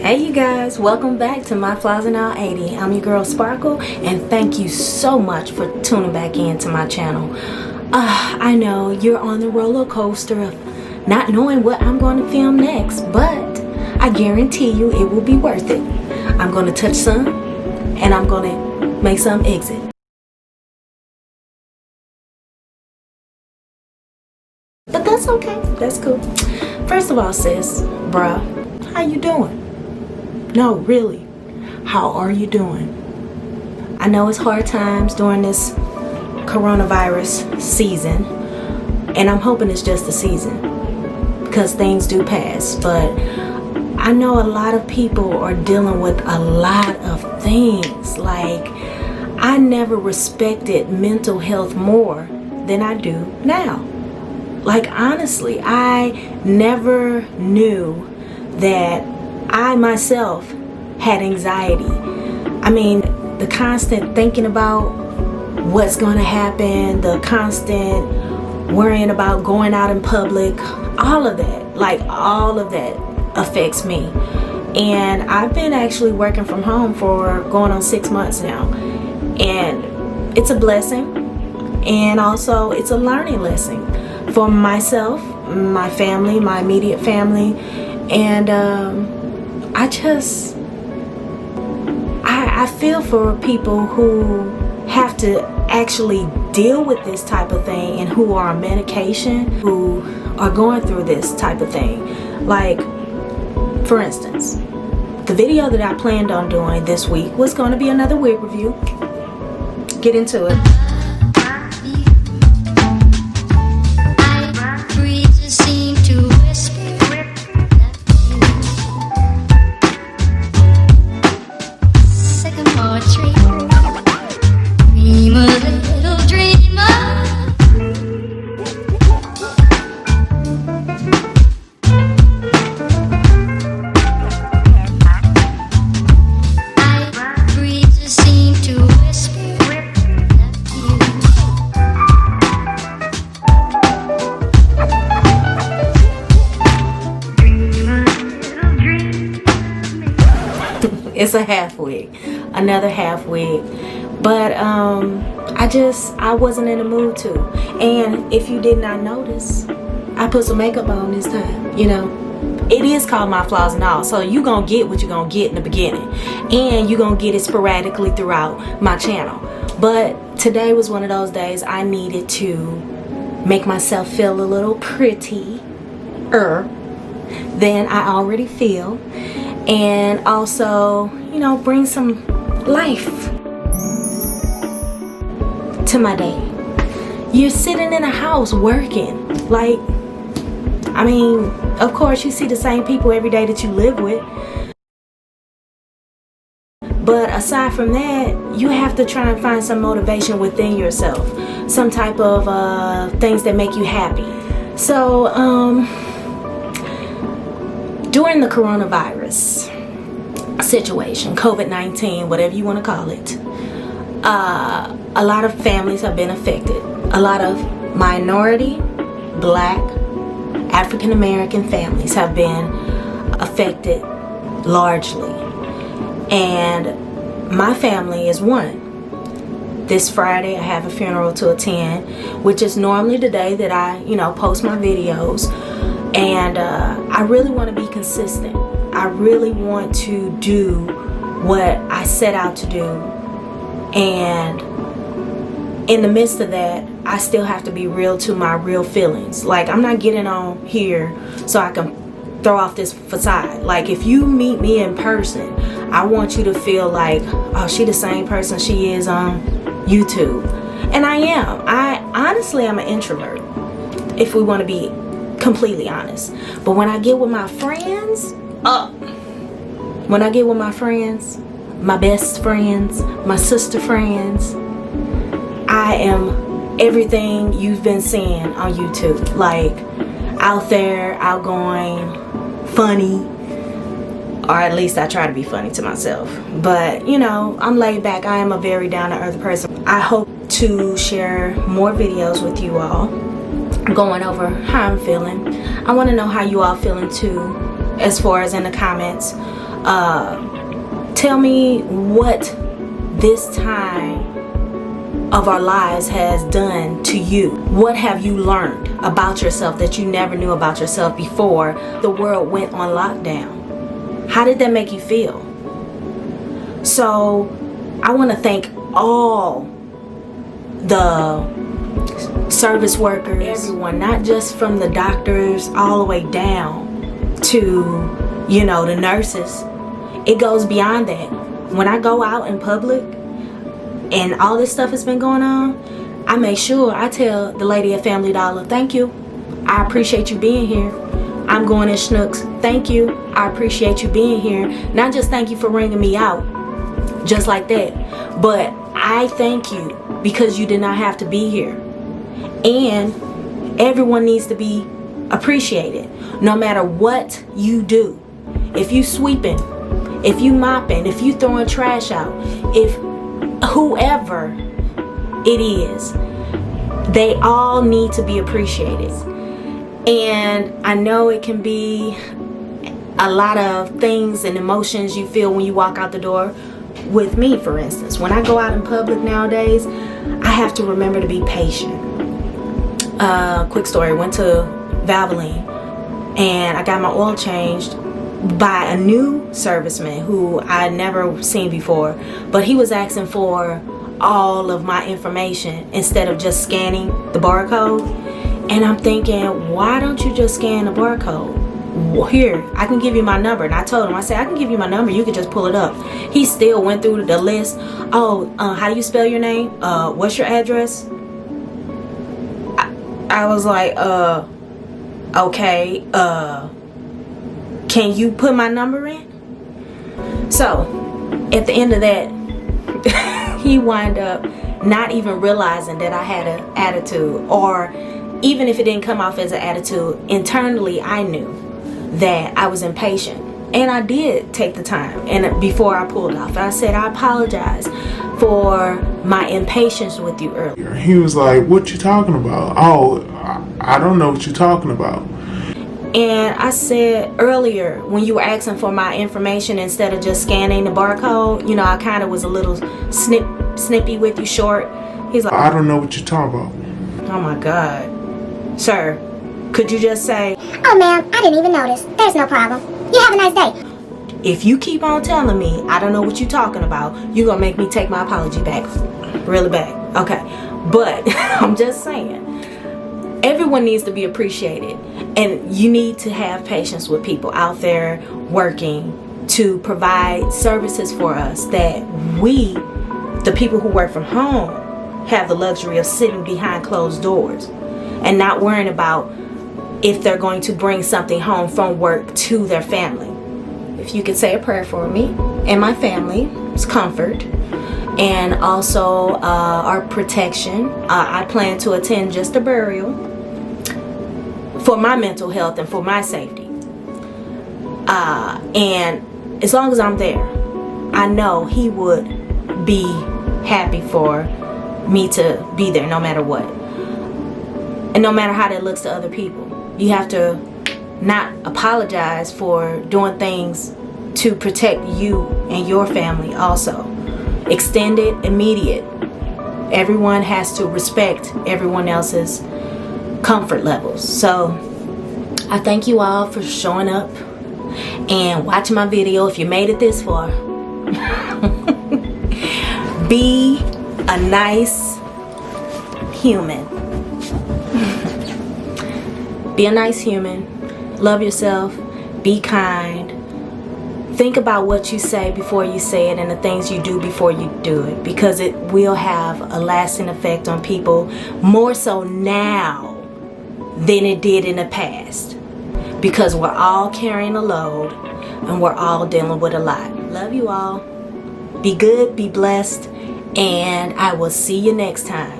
Hey you guys, welcome back to My Flaws and All 80. I'm your girl Sparkle, and thank you so much for tuning back into my channel. I know you're on the roller coaster of not knowing what I'm going to film next, but I guarantee you it will be worth it. I'm going to touch some, and I'm going to make some exit. But that's okay, that's cool. First of all, sis, bruh, how you doing? No, really, how are you doing? I know it's hard times during this coronavirus season, and I'm hoping it's just a season because things do pass, but I know a lot of people are dealing with a lot of things. Like, I never respected mental health more than I do now. Like, honestly, I never knew that I myself had anxiety. I mean, the constant thinking about what's going to happen, the constant worrying about going out in public, all of that affects me. And I've been actually working from home for going on 6 months now. And it's a blessing, and also it's a learning lesson for myself, my family, my immediate family, and I feel for people who have to actually deal with this type of thing and who are on medication, who are going through this type of thing. Like, for instance, the video that I planned on doing this week was going to be another wig review. Get into it. It's a half wig, another half wig, but I wasn't in the mood to. And if you did not notice, I put some makeup on this time. You know, it is called My Flaws and All, so you gonna get what you're gonna get in the beginning, and you're gonna get it sporadically throughout my channel. But today was one of those days I needed to make myself feel a little prettier than I already feel, and also, you know, bring some life to my day. You're sitting in a house working. Like, I mean, of course you see the same people every day that you live with, but aside from that, you have to try and find some motivation within yourself, some type of things that make you happy. So during the coronavirus situation, COVID-19, whatever you want to call it, a lot of families have been affected. A lot of minority, Black, African American families have been affected largely. And my family is one. This Friday I have a funeral to attend, which is normally the day that I, you know, post my videos. And I really want to be consistent. I really want to do what I set out to do. And in the midst of that, I still have to be real to my real feelings. Like, I'm not getting on here so I can throw off this facade. Like, if you meet me in person, I want you to feel like, oh, she the same person she is on YouTube. And I am. I honestly am an introvert, if we want to be completely honest. But when I get with my friends, my best friends, my sister friends, I am everything you've been seeing on YouTube. Like, out there, outgoing, funny, or at least I try to be funny to myself. But, you know, I'm laid back. I am a very down-to-earth person. I hope to share more videos with you all, going over how I'm feeling. I want to know how you all feeling too. as far as in the comments. Tell me what this time of our lives has done to you. What have you learned about yourself that you never knew about yourself before the world went on lockdown? How did that make you feel? So I want to thank all the service workers, everyone, not just from the doctors all the way down to, you know, the nurses. It goes beyond that. When I go out in public and all this stuff has been going on, I make sure I tell the lady at Family Dollar, thank you. I appreciate you being here. I'm going in Schnucks. Thank you. I appreciate you being here. Not just thank you for ringing me out, just like that, but I thank you because you did not have to be here. And everyone needs to be appreciated, no matter what you do. If you sweeping, if you mopping, if you throwing trash out, if whoever it is, they all need to be appreciated. And I know it can be a lot of things and emotions you feel when you walk out the door. With me, for instance, when I go out in public nowadays, I have to remember to be patient. Quick story, went to Valvoline and I got my oil changed by a new serviceman who I had never seen before, but he was asking for all of my information instead of just scanning the barcode. And I'm thinking, why don't you just scan the barcode? Here, I can give you my number. And I told him, I said, I can give you my number, you can just pull it up. He still went through the list. Oh, how do you spell your name? What's your address? I was like, okay, can you put my number in? So at the end of that, he wound up not even realizing that I had an attitude, or even if it didn't come off as an attitude, internally I knew that I was impatient. And I did take the time, and before I pulled off, I said, I apologize for my impatience with you earlier. He was like, what you talking about? Oh, I don't know what you're talking about. And I said earlier, when you were asking for my information instead of just scanning the barcode, you know, I kind of was a little snippy with you, short. He's like, I don't know what you're talking about. Oh my God. Sir, could you just say, oh ma'am, I didn't even notice. There's no problem. You have a nice day. If you keep on telling me I don't know what you're talking about, you're going to make me take my apology back. Really back. Okay. But I'm just saying, everyone needs to be appreciated. And you need to have patience with people out there working to provide services for us that we, the people who work from home, have the luxury of sitting behind closed doors and not worrying about if they're going to bring something home from work to their family. If you could say a prayer for me and my family's comfort, and also our protection. I plan to attend just a burial for my mental health and for my safety. And as long as I'm there, I know he would be happy for me to be there no matter what. And no matter how that looks to other people. You have to not apologize for doing things to protect you and your family also. Extended, immediate. Everyone has to respect everyone else's comfort levels. So I thank you all for showing up and watching my video. If you made it this far, be a nice human. Be a nice human. Love yourself. Be kind. Think about what you say before you say it, and the things you do before you do it, because it will have a lasting effect on people, more so now than it did in the past, because we're all carrying a load and we're all dealing with a lot. Love you all. Be good, be blessed, and I will see you next time.